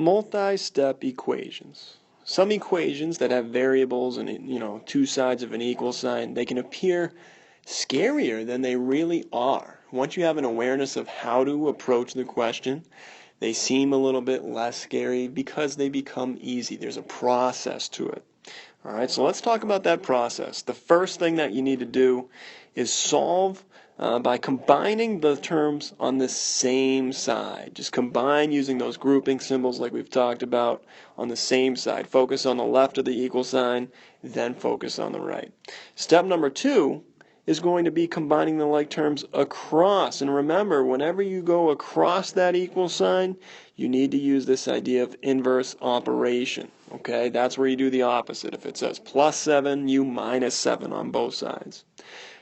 Multi-step equations. Some equations that have variables and two sides of an equal sign, they can appear scarier than they really are. Once you have an awareness of how to approach the question, they seem a little bit less scary because they become easy. There's a process to it. All right, so let's talk about that process. The first thing that you need to do is solve by combining the terms on the same side. Just combine using those grouping symbols like we've talked about on the same side. Focus on the left of the equal sign, then focus on the right. Step number 2 is going to be combining the like terms across. And remember, whenever you go across that equal sign, you need to use this idea of inverse operation. Okay, that's where you do the opposite. If it says plus 7, you minus 7 on both sides.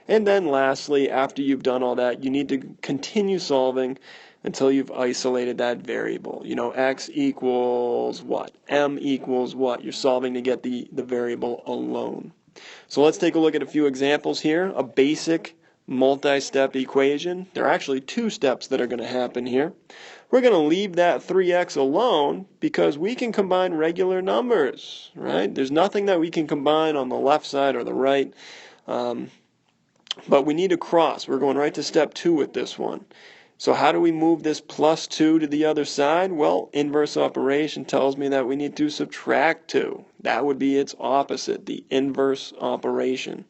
And then lastly, after you've done all that, you need to continue solving until you've isolated that variable. X equals what? M equals what? You're solving to get the variable alone. So let's take a look at a few examples here. A basic multi-step equation. There are actually 2 steps that are going to happen here. We're going to leave that 3x alone because we can combine regular numbers, right? There's nothing that we can combine on the left side or the right. But we need to cross. We're going right to step 2 with this one. So how do we move this plus 2 to the other side? Well, inverse operation tells me that we need to subtract 2. That would be its opposite, the inverse operation.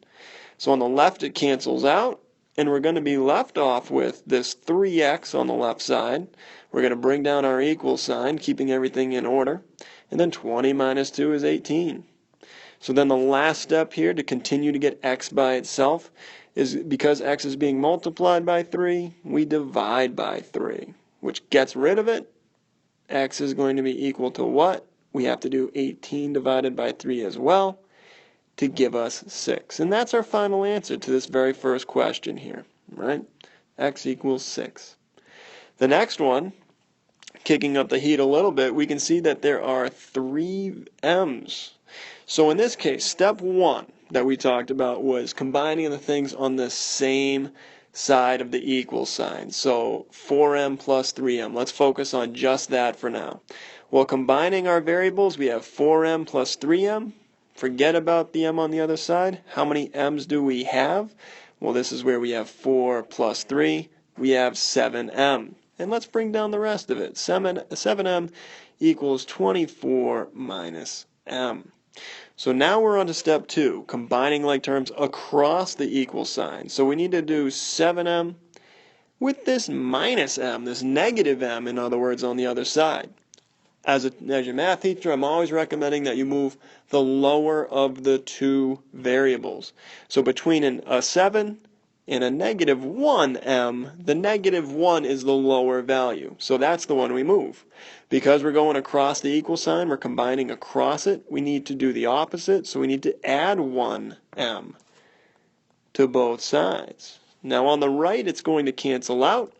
So on the left it cancels out, and we're going to be left off with this 3x on the left side. We're going to bring down our equal sign, keeping everything in order. And then 20 minus 2 is 18. So then the last step here to continue to get x by itself is because x is being multiplied by 3, we divide by 3, which gets rid of it. X is going to be equal to what? We have to do 18 divided by 3 as well to give us 6. And that's our final answer to this very first question here, right? X equals 6. The next one, kicking up the heat a little bit, we can see that there are 3 m's. So in this case, step 1 that we talked about was combining the things on the same side of the equal sign. So 4m plus 3m. Let's focus on just that for now. Well, combining our variables, we have 4m plus 3m. Forget about the m on the other side. How many m's do we have? Well, this is where we have 4 plus 3. We have 7m. And let's bring down the rest of it. 7m equals 24 minus m. So now we're on to step 2, combining like terms across the equal sign. So we need to do 7m with this minus m, this negative m, in other words, on the other side. As your math teacher, I'm always recommending that you move the lower of the 2 variables. So between a 7 and a negative 1m, the negative 1 is the lower value. So that's the one we move. Because we're going across the equal sign, we're combining across it, we need to do the opposite. So we need to add 1m to both sides. Now on the right, it's going to cancel out.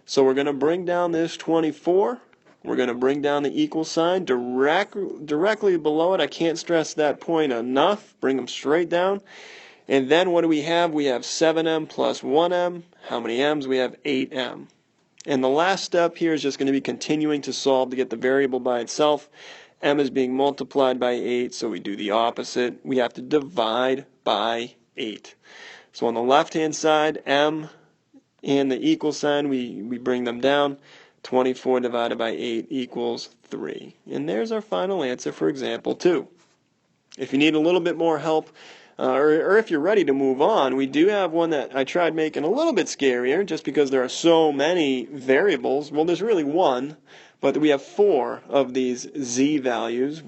So we're going to bring down this 24. We're going to bring down the equal sign directly below it. I can't stress that point enough. Bring them straight down. And then what do we have? We have 7m plus 1m. How many m's? We have 8m. And the last step here is just going to be continuing to solve to get the variable by itself. M is being multiplied by 8, so we do the opposite. We have to divide by 8. So on the left-hand side, m and the equal sign, we bring them down. 24 divided by 8 equals 3. And there's our final answer for example 2. If you need a little bit more help, or if you're ready to move on, we do have one that I tried making a little bit scarier just because there are so many variables. Well, there's really one, but we have 4 of these z values.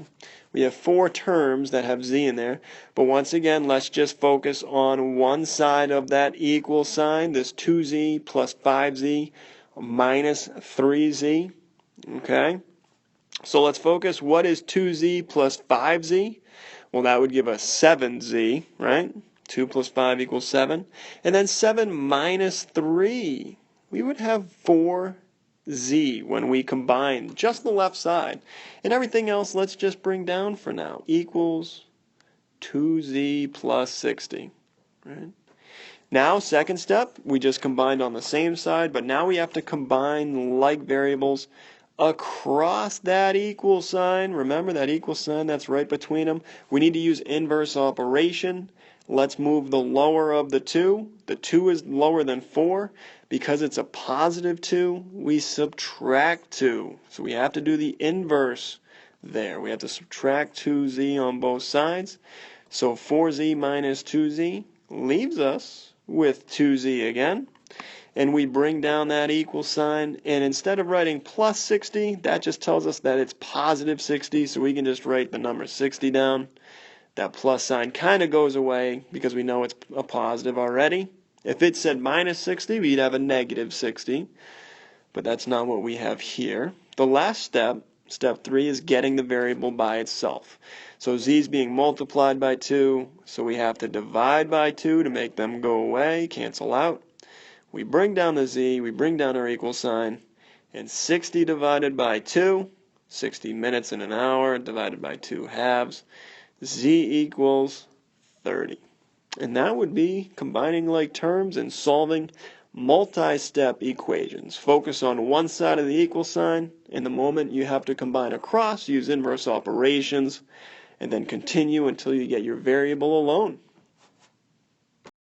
We have 4 terms that have z in there. But once again, let's just focus on one side of that equal sign, this 2z plus 5z minus 3z. Okay? So let's focus. What is 2z plus 5z? Well, that would give us 7z, right? 2 plus 5 equals 7. And then 7 minus 3. We would have 4z when we combine just the left side. And everything else, let's just bring down for now. Equals 2z plus 60, right? Now, second step, we just combined on the same side, but now we have to combine like variables across that equal sign. Remember that equal sign that's right between them? We need to use inverse operation. Let's move the lower of the 2. The 2 is lower than 4. Because it's a positive 2, we subtract 2. So we have to do the inverse there. We have to subtract 2z on both sides. So 4z minus 2z leaves us with 2z again. And we bring down that equal sign, and instead of writing plus 60, that just tells us that it's positive 60, so we can just write the number 60 down. That plus sign kind of goes away because we know it's a positive already. If it said minus 60, we'd have a negative 60, but that's not what we have here. The last step, step 3, is getting the variable by itself. So z is being multiplied by 2, so we have to divide by 2 to make them go away, cancel out. We bring down the z, we bring down our equal sign, and 60 divided by 2, 60 minutes in an hour divided by 2 halves, z equals 30. And that would be combining like terms and solving multi-step equations. Focus on one side of the equal sign, and the moment you have to combine across, use inverse operations, and then continue until you get your variable alone.